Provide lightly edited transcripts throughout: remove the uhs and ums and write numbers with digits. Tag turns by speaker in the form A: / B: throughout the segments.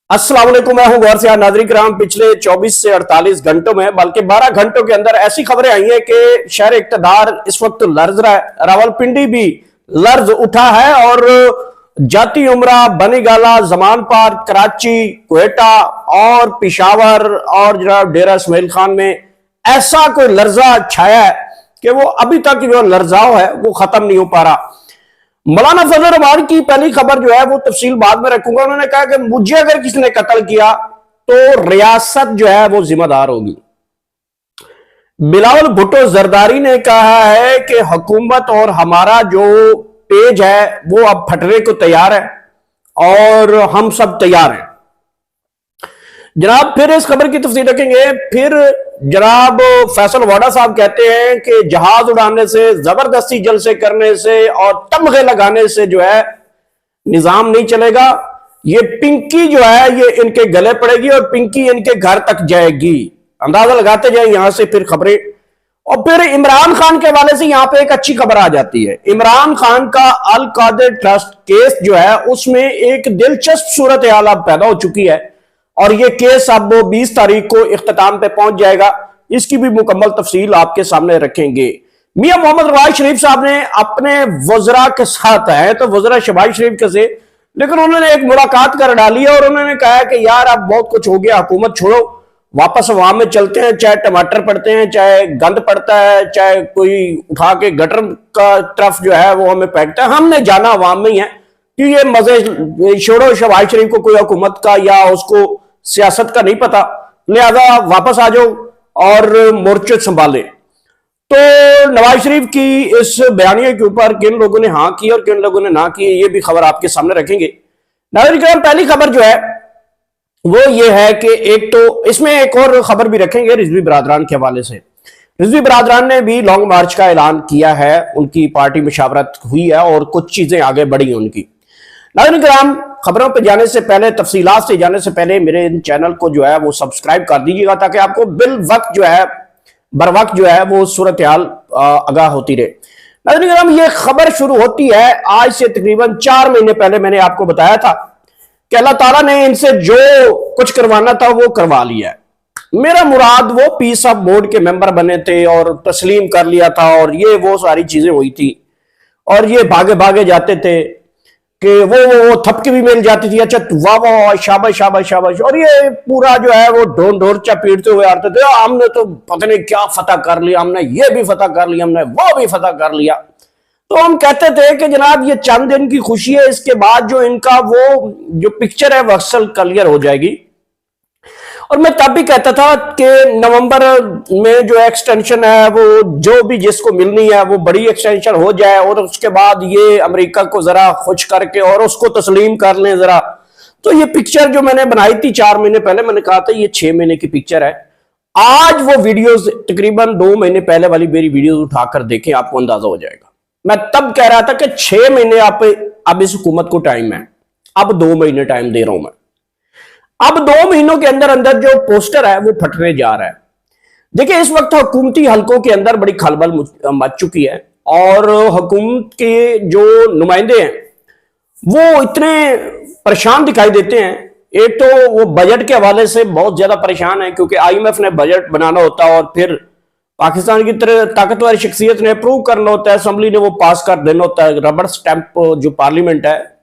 A: अस्सलाम वालेकुम, मैं हूं गौर से नाज़रीन कराम। पिछले 24 से 48 घंटों में बल्कि 12 घंटों के अंदर ऐसी खबरें आई हैं कि शहर इक़्तिदार इस वक्त लर्ज रहा है। रावलपिंडी भी लर्ज उठा है और जाती उमरा, बनीगाला, जमान पार्क, कराची, क्वेटा और पिशावर और जनाब डेरा इस्माइल खान में ऐसा कोई लर्जा छाया है कि वो अभी तक जो लर्जाओ है वो खत्म नहीं हो पा रहा। मौलाना फजल रहमान की पहली खबर जो है वो तफसील बाद में रखूंगा। उन्होंने कहा कि मुझे अगर किसी ने कत्ल किया तो रियासत जो है वो जिम्मेदार होगी। बिलावल भुट्टो जरदारी ने कहा है कि हुकूमत और हमारा जो पेज है वो अब फटने को तैयार है और हम सब तैयार हैं। जनाब फिर इस खबर की तफसील रखेंगे। फिर जनाब फैसल वाडा साहब कहते हैं कि जहाज उड़ाने से, जबरदस्ती जलसे करने से और तमगे लगाने से जो है निजाम नहीं चलेगा। ये पिंकी जो है ये इनके गले पड़ेगी और पिंकी इनके घर तक जाएगी। अंदाजा लगाते जाए यहां से फिर खबरें। और फिर इमरान खान के हवाले से यहां पे एक अच्छी खबर आ जाती है। इमरान खान का अल कादिर ट्रस्ट केस जो है उसमें एक दिलचस्प सूरत हाल पैदा हो चुकी है और यह केस अब 20 तारीख को इख्तिताम पे पहुंच जाएगा। इसकी भी मुकम्मल तफसील आपके सामने रखेंगे। मियां मोहम्मद नवाज शरीफ साहब ने अपने वज़रा के साथ है तो वज़रा शहबाज शरीफ के से, लेकिन उन्होंने एक मुलाकात कर डाली और उन्होंने कहा कि यार अब बहुत कुछ हो गया, हुकूमत छोड़ो, वापस अवाम में चलते हैं। चाहे टमाटर पड़ते हैं, चाहे गंद पड़ता है, चाहे कोई उठा के गटर का तरफ जो है वो हमें फेंकता है, हमने जाना अवाम में ही है कि ये मजे छोड़ो। शहबाज शरीफ को कोई हुकूमत का या उसको सियासत का नहीं पता, लिहाजा वापस आ जाओ और मोर्चे संभाले। तो नवाज शरीफ की इस बयानिया के ऊपर किन लोगों ने हाँ की और किन लोगों ने ना की, ये भी खबर आपके सामने रखेंगे। नाज़रीन, पहली खबर जो है वो ये है कि एक तो इसमें एक और खबर भी रखेंगे रिजवी बरादरान के हवाले से। रिजवी बरादरान ने भी लॉन्ग मार्च का ऐलान किया है, उनकी पार्टी मुशावरत हुई है और कुछ चीजें आगे बढ़ी हैं उनकी। नाज़रीन किराम, खबरों पे जाने से पहले, तफसीलात से जाने से पहले मेरे चैनल को जो है वो सब्सक्राइब कर दीजिएगा ताकि आपको बिल वक्त जो है बर वक्त जो है वो सूरत हाल आगाह होती रहे। नाज़रीन किराम, ये खबर शुरू होती है आज से तकरीबन 4 महीने पहले। मैंने आपको बताया था कि अल्लाह ताला ने इनसे जो कुछ करवाना था वो करवा लिया है। मेरा मुराद वो पीस ऑफ बोर्ड के मेंबर बने थे और तस्लीम कर लिया था और ये वो सारी चीजें हुई थी और ये भागे भागे जाते थे कि वो थपकी भी मिल जाती थी। अच्छा वाह वाह, शाबाश शाबाश शाबाश, और ये पूरा जो है वो ढोर ढोर पीटते हुए आते थे, हमने तो पता नहीं क्या फतह कर लिया, हमने ये भी फतह कर लिया, हमने वो भी फतह कर लिया। तो हम कहते थे कि जनाब ये चंद दिन की खुशी है, इसके बाद जो इनका वो जो पिक्चर है वो अक्सर क्लियर हो जाएगी। और मैं तब भी कहता था कि नवंबर में जो एक्सटेंशन है वो जो भी जिसको मिलनी है वो बड़ी एक्सटेंशन हो जाए और उसके बाद ये अमेरिका को जरा खुश करके और उसको तस्लीम कर लें जरा। तो ये पिक्चर जो मैंने बनाई थी 4 महीने पहले, मैंने कहा था ये 6 महीने की पिक्चर है। आज वो वीडियोस तकरीबन 2 महीने पहले वाली मेरी वीडियोस उठाकर देखें, आपको अंदाजा हो जाएगा। मैं तब कह रहा था कि 6 महीने आप अब इस हुकूमत को टाइम है, अब 2 महीने टाइम दे रहा हूं मैं। अब 2 महीनों के अंदर अंदर जो पोस्टर है वो फटने जा रहा है। देखिए इस वक्त हुकूमती हलकों के अंदर बड़ी खलबल मच चुकी है और हुकूमत के जो नुमाइंदे हैं वो इतने परेशान दिखाई देते हैं। एक तो वो बजट के हवाले से बहुत ज्यादा परेशान है क्योंकि IMF ने बजट बनाना होता है और फिर पाकिस्तान की तरह ताकतवर शख्सियत ने अप्रूव करना होता है, असेंबली ने वो पास कर देना होता है। रबड़ स्टैंप जो पार्लियामेंट है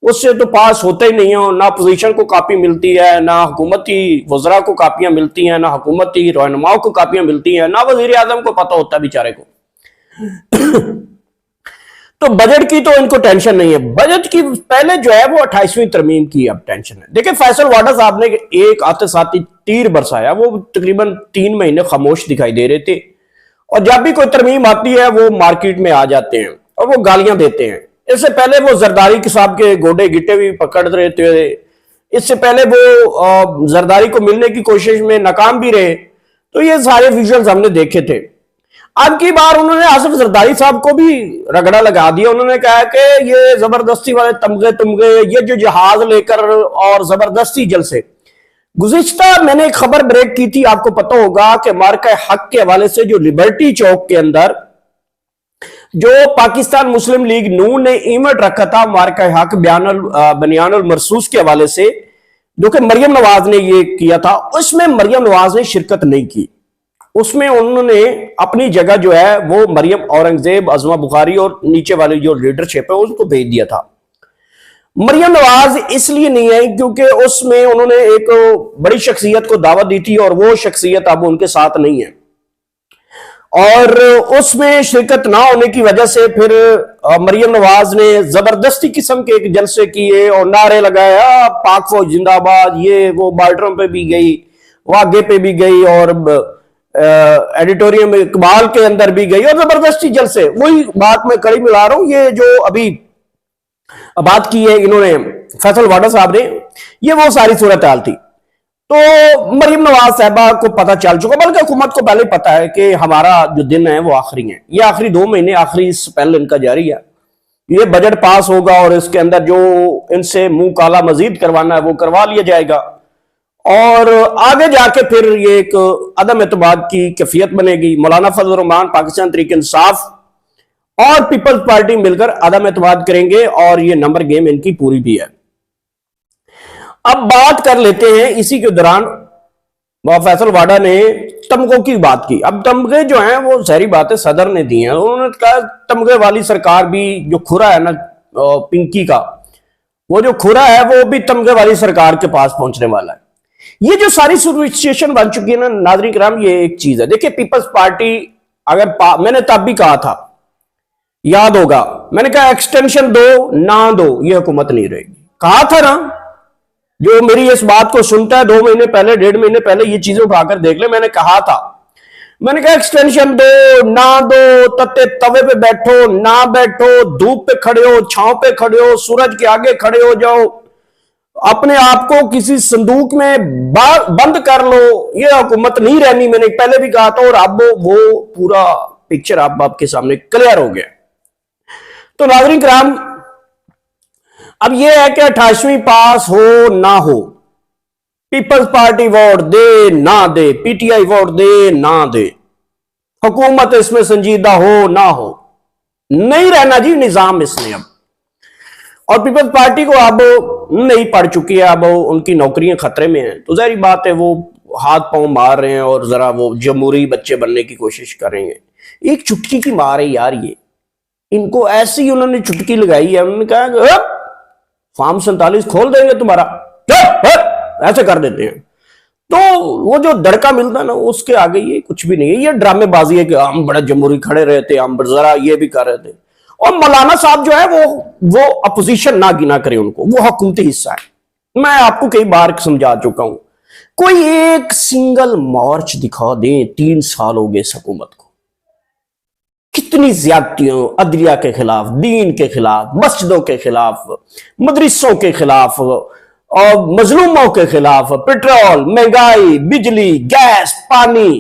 A: उससे तो पास होते ही नहीं हो। ना अपोजिशन को कापी मिलती है, ना हुकूमती वज़रा को कापियां मिलती हैं, ना हुकूमती रहनुमाओं को कापियां मिलती हैं, ना वजीर आजम को पता होता है बेचारे को। तो बजट की तो इनको टेंशन नहीं है। बजट की पहले जो है वो 28वीं तरमीम की अब टेंशन है। देखिए फैसल वाडा साहब ने एक आते साथ ही तीर बरसाया, वो तकरीबन 3 महीने खामोश दिखाई दे रहे थे और जब भी कोई तरमीम आती है वो मार्केट में आ जाते हैं और वो गालियां देते हैं। इससे पहले वो जरदारी के साहब के गोडे गिट्टे भी पकड़ रहे थे, इससे पहले वो जरदारी को मिलने की कोशिश में नाकाम भी रहे। तो ये सारे विजुअल्स हमने देखे थे। अब की बार उन्होंने आसिफ जरदारी साहब को भी रगड़ा लगा दिया। उन्होंने कहा कि ये जबरदस्ती वाले तमगे ये जो जहाज लेकर और जबरदस्ती जलसे। गुज़िश्ता मैंने एक खबर ब्रेक की थी, आपको पता होगा कि मार्का हक के हवाले से जो लिबर्टी चौक के अंदर जो पाकिस्तान मुस्लिम लीग नून ने इवेंट रखा था मार्का हक बनियानुल मरसूस के हवाले से, जो कि मरियम नवाज ने ये किया था, उसमें मरियम नवाज ने शिरकत नहीं की। उसमें उन्होंने अपनी जगह जो है वो मरियम औरंगजेब, अजमा बुखारी और नीचे वाली जो लीडरशिप है उसको भेज दिया था। मरियम नवाज इसलिए नहीं आई क्योंकि उसमें उन्होंने एक बड़ी शख्सियत को दावत दी थी और वो शख्सियत अब उनके साथ नहीं है, और उसमें शिरकत ना होने की वजह से फिर मरियम नवाज ने जबरदस्ती किस्म के एक जलसे किए और नारे लगाया, पाक फौज जिंदाबाद, ये वो बॉर्डरों पे भी गई, वागे पे भी गई और एडिटोरियम इकबाल के अंदर भी गई और जबरदस्ती जलसे। वही बात मैं कड़ी मिला रहा हूं, ये जो अभी बात की है इन्होंने फैसल वाडा साहब ने, ये वो सारी सूरत हाल थी। तो मरियम नवाज साहबा को पता चल चुका, बल्कि हुकूमत को पहले पता है कि हमारा जो दिन है वो आखिरी है, ये आखिरी 2 महीने आखिरी स्पेल इनका जारी है। ये बजट पास होगा और इसके अंदर जो इनसे मुंह काला मजीद करवाना है वो करवा लिया जाएगा, और आगे जाके फिर ये एक अदम एतमाद की कैफियत बनेगी। मौलाना फजल रहमान, पाकिस्तान तहरीक इंसाफ और पीपल्स पार्टी मिलकर अदम एतमाद करेंगे और ये नंबर गेम इनकी पूरी भी है। अब बात कर लेते हैं, इसी के दौरान फैसल वाडा ने तमगों की बात की। अब तमगे जो हैं वो सारी बातें सदर ने दी हैं, उन्होंने कहा तमगे वाली सरकार भी, जो खुरा है ना पिंकी का, वो जो खुरा है वो भी तमगे वाली सरकार के पास पहुंचने वाला है। ये जो सारी सिचुएशन बन चुकी है ना नाज़रीन किराम, ये एक चीज है। देखिए पीपल्स पार्टी अगर मैंने तब भी कहा था, याद होगा, मैंने कहा एक्सटेंशन दो ना दो ये हुकूमत नहीं रहेगी, कहा था ना। जो मेरी इस बात को सुनता है 2 महीने पहले, 1.5 महीने पहले, ये चीजें उठाकर देख ले, मैंने कहा था। मैंने कहा एक्सटेंशन दो ना दो, तत्ते तवे पे बैठो ना बैठो, धूप पे खड़े हो, छांव पे खड़े हो, सूरज के आगे खड़े हो जाओ, अपने आप को किसी संदूक में बंद कर लो, ये हुकूमत नहीं रहनी, मैंने पहले भी कहा था। और अब वो पूरा पिक्चर आपके सामने क्लियर हो गया। तो नाज़रीन किराम, अब यह है कि 28वीं पास हो ना हो, पीपल्स पार्टी वोट दे ना दे, पीटीआई वोट दे ना दे, हुकूमत इसमें संजीदा हो ना हो, नहीं रहना जी निजाम इसने अब। और पीपल्स पार्टी को अब नहीं पड़ चुकी है, अब उनकी नौकरियां खतरे में हैं, तो जाहिर बात है वो हाथ पांव मार रहे हैं और जरा वो जमहूरी बच्चे बनने की कोशिश करेंगे। एक चुटकी की मार है यार, ये इनको ऐसी उन्होंने चुटकी लगाई है, उन्होंने कहा फॉर्म 47 खोल देंगे तुम्हारा, ऐसे कर देते हैं। तो वो जो दड़का मिलता है ना, उसके आगे ये कुछ भी नहीं है, ये ड्रामेबाजी है कि हम बड़ा जमहूरी खड़े रहे थे, हम जरा ये भी कर रहे थे। और मौलाना साहब जो है वो अपोजिशन ना गिना करे उनको, वो हुकूमती हिस्सा है। मैं आपको कई बार समझा चुका हूं, कोई एक सिंगल मार्च दिखा दें, 3 साल हो गए इस हुकूमत को, कितनी ज्यादतियों अदलिया के खिलाफ, दीन के खिलाफ, मस्जिदों के खिलाफ, मदरसों के खिलाफ और मजलूमों के खिलाफ, पेट्रोल, महंगाई, बिजली, गैस, पानी,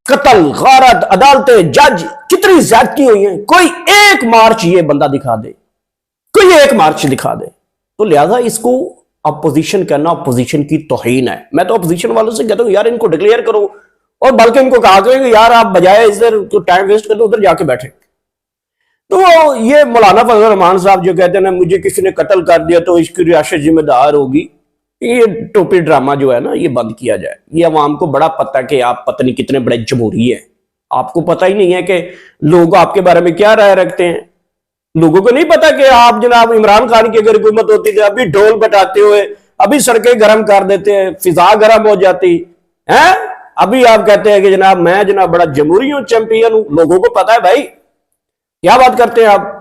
A: कत्ल, गारत, अदालतें, जज, कितनी ज्यादती हुई हैं। कोई एक मार्च ये बंदा दिखा दे, कोई एक मार्च दिखा दे। तो लिहाजा इसको अपोजिशन करना अपोजिशन की तौहीन है। मैं तो अपोजिशन वालों से कहता हूं यार इनको डिक्लेयर करो, और बल्कि इनको कहा करें कि यार आप बजाय इधर तो टाइम वेस्ट कर दो, उधर जाके बैठे। तो ये मौलाना फजल रहमान साहब जो कहते हैं ना मुझे किसी ने कत्ल कर दिया तो इसकी रियासत जिम्मेदार होगी, ये टोपी ड्रामा जो है ना ये बंद किया जाए। ये अवाम को बड़ा पता है कि आप पता नहीं कितने बड़े जमहूरी है, आपको पता ही नहीं है कि लोग आपके बारे में क्या राय रखते हैं। लोगों को नहीं पता कि आप जनाब इमरान खान की अगर हुकूमत होती थी अभी ढोल बटाते हुए अभी सड़कें गर्म कर देते हैं, फिजा गर्म हो जाती है। अभी आप कहते हैं कि जनाब मैं जनाब बड़ा जमहूरी हूं, चैंपियन हूं। लोगों को पता है भाई क्या बात करते हैं आप।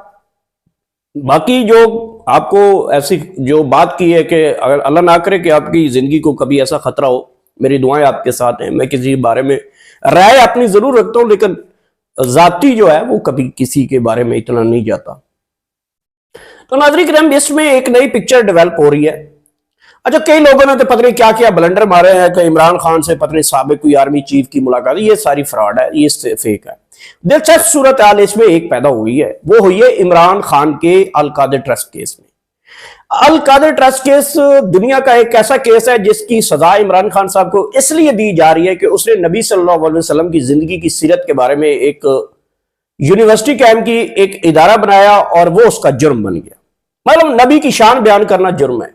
A: बाकी जो आपको ऐसी जो बात की है कि अगर अल्लाह ना करे कि आपकी जिंदगी को कभी ऐसा खतरा हो, मेरी दुआएं आपके साथ हैं। मैं किसी बारे में राय अपनी जरूर रखता हूं, लेकिन जाती जो है वो कभी किसी के बारे में इतना नहीं जाता। तो नाज़रीन किराम, इसमें एक नई पिक्चर डेवलप हो रही है। अच्छा, कई लोगों ने तो पता नहीं क्या क्या ब्लंडर मारे हैं कि इमरान खान से पता नहीं साबिक कोई आर्मी चीफ की मुलाकात, ये सारी फ्रॉड है, ये फेक है। दिलचस्प सूरत हाल इसमें एक पैदा हुई है, वो हुई है इमरान खान के अल-कादर ट्रस्ट केस में। अल-कादर ट्रस्ट केस दुनिया का एक ऐसा केस है जिसकी सजा इमरान खान साहब को इसलिए दी जा रही है कि उसने नबी सल्लल्लाहु अलैहि वसल्लम की जिंदगी की सीरत के बारे में एक यूनिवर्सिटी कायम की, एक इदारा बनाया और वो उसका जुर्म बन गया। मतलब नबी की शान बयान करना जुर्म है।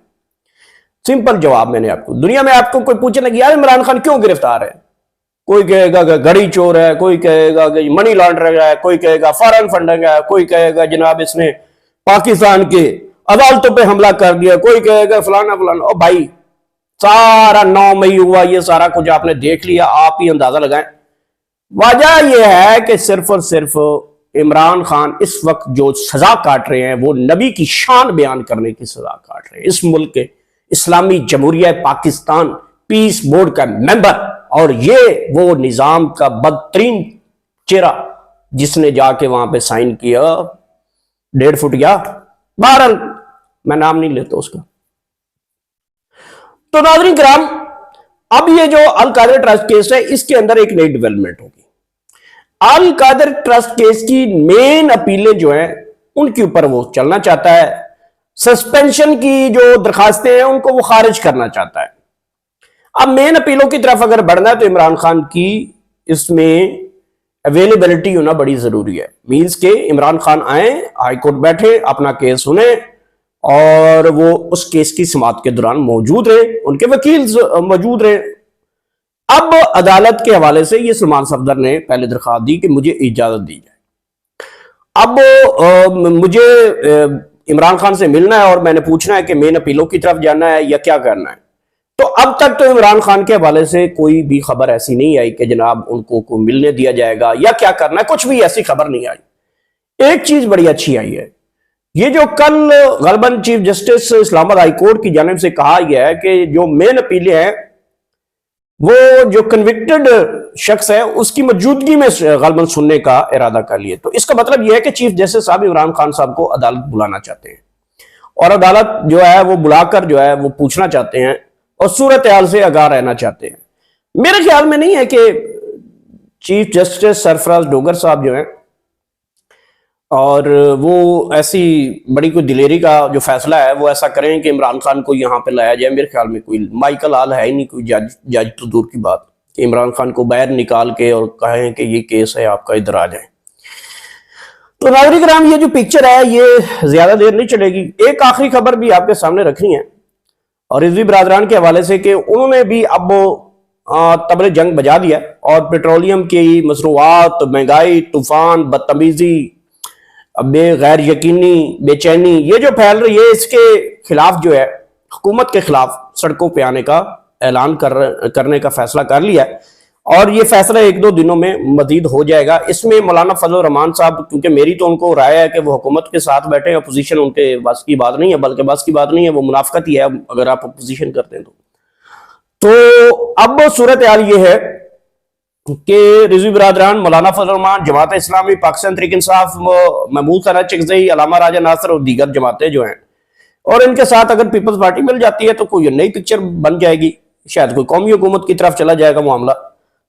A: सिंपल जवाब मैंने आपको। दुनिया में आपको कोई पूछे ना कि यार इमरान खान क्यों गिरफ्तार है, कोई कहेगा कि घड़ी चोर है, कोई कहेगा कि मनी लॉन्ड्रिंग है, कोई कहेगा फॉरेन फंडिंग है, कोई कहेगा जनाब इसने पाकिस्तान के अदालतों पे हमला कर दिया, कोई कहेगा फलाना फलाना। ओ भाई, सारा 9 मई हुआ, ये सारा कुछ आपने देख लिया, आप ही अंदाजा लगाएं। वजह यह है कि सिर्फ और सिर्फ इमरान खान इस वक्त जो सजा काट रहे हैं वो नबी की शान बयान करने की सजा काट रहे हैं। इस मुल्क के इस्लामी जमहूरिया पाकिस्तान पीस बोर्ड का मेंबर, और ये वो निजाम का बदतरीन चेहरा जिसने जाके वहां पे साइन किया 1.5 फुटिया, बहरहाल मैं नाम नहीं लेता उसका। तो नाज़रीन किराम, अब ये जो अल कादर ट्रस्ट केस है इसके अंदर एक नई डेवलपमेंट होगी। अल कादर ट्रस्ट केस की मेन अपीलें जो हैं उनके ऊपर वो चलना चाहता है, सस्पेंशन की जो दरखास्तें हैं उनको वो खारिज करना चाहता है। अब मेन अपीलों की तरफ अगर बढ़ना है तो इमरान खान की इसमें अवेलेबिलिटी होना बड़ी जरूरी है। मींस के इमरान खान आए, हाईकोर्ट बैठे, अपना केस सुने और वो उस केस की समाअत के दौरान मौजूद रहे, उनके वकील मौजूद रहे। अब अदालत के हवाले से ये सलमान सफदर ने पहले दरखास्त दी कि मुझे इजाजत दी जाए। अब मुझे इमरान खान से मिलना है और मैंने पूछना है कि मेन अपीलों की तरफ जाना है या क्या करना है। तो अब तक तो इमरान खान के हवाले से कोई भी खबर ऐसी नहीं आई कि जनाब उनको मिलने दिया जाएगा या क्या करना है, कुछ भी ऐसी खबर नहीं आई। एक चीज बड़ी अच्छी आई है, ये जो कल गलबन chief justice Islamabad high court की जानिब से कहा गया है कि जो मेन अपीलें हैं वो जो कन्विक्टेड शख्स है उसकी मौजूदगी में गलबन सुनने का इरादा कर लिए। तो इसका मतलब यह है कि चीफ जस्टिस साहब इमरान खान साहब को अदालत बुलाना चाहते हैं और अदालत जो है वो बुलाकर जो है वो पूछना चाहते हैं और सूरत हाल से आगाह रहना चाहते हैं। मेरे ख्याल में नहीं है कि चीफ जस्टिस सरफराज डोगर साहब जो हैं और वो ऐसी बड़ी कोई दिलेरी का जो फैसला है वो ऐसा करें कि इमरान खान को यहाँ पे लाया जाए। मेरे ख्याल में कोई माइकल आल है ही नहीं, कोई जज तो दूर की बात कि इमरान खान को बाहर निकाल के और कहें कि ये केस है आपका, इधर आ जाए। तो नागरिक राम, ये जो पिक्चर है ये ज्यादा देर नहीं चलेगी। एक आखिरी खबर भी आपके सामने रखनी है और रिजवी बरादरान के हवाले से कि उन्होंने भी अब तबले जंग बजा दिया और पेट्रोलियम की मसरूआत, महंगाई, तूफान, बदतमीजी, गैर यकीनी बेचैनी ये जो फैल रही है इसके खिलाफ जो है हुकूमत के खिलाफ सड़कों पे आने का ऐलान करने का फैसला कर लिया है और ये फैसला 1-2 दिनों में मजीद हो जाएगा। इसमें मौलाना फजल रहमान साहब, क्योंकि मेरी तो उनको राय है कि वो हुकूमत के साथ बैठे, अपोजिशन उनके बस की बात नहीं है, बल्कि बस की बात नहीं है, वो मुनाफकत ही है अगर आप अपोजिशन करते हैं तो अब सूरत हाल ये है कि रिजवी बरादरान, मौलाना फजल रहमान, जमात इस्लामी, पाकिस्तान तहरीक इंसाफ, महमूद खाना चिकज़ई, अलामा राजा नासर और दीगर जमातें जो हैं और इनके साथ अगर पीपल्स पार्टी मिल जाती है तो कोई नई पिक्चर बन जाएगी, शायद कोई कौमी हुकूमत की तरफ चला जाएगा मामला।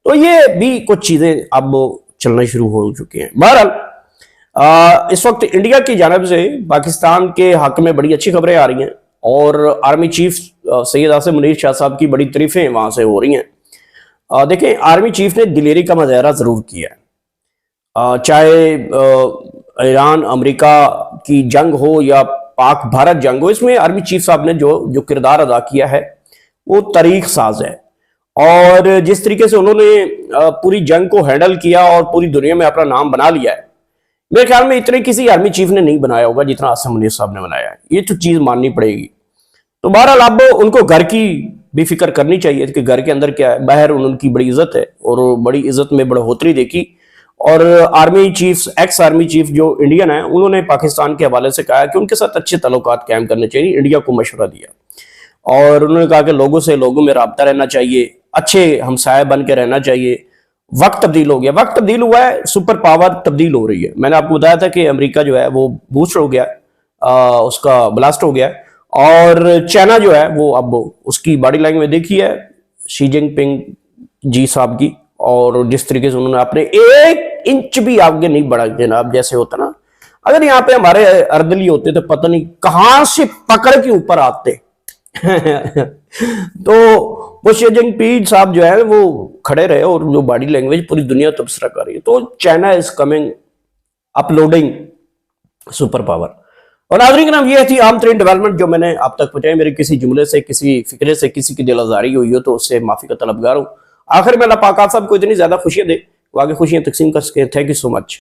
A: तो ये भी कुछ चीजें अब चलना शुरू हो चुकी हैं। बहरहाल इस वक्त इंडिया की जानिब से पाकिस्तान के हक में बड़ी अच्छी खबरें आ रही हैं और आर्मी चीफ सैयद आसिम मुनीर शाह साहब की बड़ी तारीफें वहां से हो रही हैं। देखें, आर्मी चीफ ने दिलेरी का मुजाहरा जरूर किया है, चाहे ईरान अमेरिका की जंग हो या पाक भारत जंग हो, इसमें आर्मी चीफ साहब ने जो किरदार अदा किया है वो तारीख साज है और जिस तरीके से उन्होंने पूरी जंग को हैंडल किया और पूरी दुनिया में अपना नाम बना लिया है, मेरे ख्याल में इतने किसी आर्मी चीफ ने नहीं बनाया होगा जितना आसिम मुनीर साहब ने बनाया है। ये तो चीज माननी पड़ेगी। तो बहरहाल अब उनको घर की भी फिक्र करनी चाहिए कि घर के अंदर क्या है, बाहर उनकी बड़ी इज्जत है और बड़ी इज्जत में बढ़ोतरी देखी। और army chief, ex army chief जो इंडियन है, उन्होंने पाकिस्तान के हवाले से कहा कि उनके साथ अच्छे ताल्लुकात कायम करने चाहिए, इंडिया को मशवरा दिया और उन्होंने कहा कि लोगों में राब्ता रहना चाहिए, अच्छे हमसाया बन के रहना चाहिए। वक्त तब्दील हो गया, वक्त तब्दील हुआ है, सुपर पावर तब्दील हो रही है। मैंने आपको बताया था कि अमेरिका जो है वो बूस्ट हो गया, उसका ब्लास्ट हो गया और चाइना जो है वो अब उसकी बॉडी लैंग्वेज देखी है शी जिनपिंग जी साहब की, और जिस तरीके से उन्होंने अपने 1 इंच भी आगे नहीं बढ़ा जनाब। जैसे होता ना, अगर यहाँ पे हमारे अर्दली होते तो पता नहीं कहां से पकड़ के ऊपर आते तो वो शी जिनपिंग साहब जो है वो खड़े रहे और जो बॉडी लैंग्वेज पूरी दुनिया तबसरा कर रही है। तो China is coming uploading super power और नाज़रीन के नाम ये थी आम तरीन डेवलपमेंट जो मैंने आप तक पहुंचाई। मेरे किसी जुमले से, किसी फिक्रे से, किसी की दिल आजारी हुई हो तो उससे माफी का तलबगार हूं। आखिर में अल्लाह पाक आप सबको इतनी ज्यादा खुशियां दे, वो आगे खुशियां तकसीम कर सके। Thank you so much.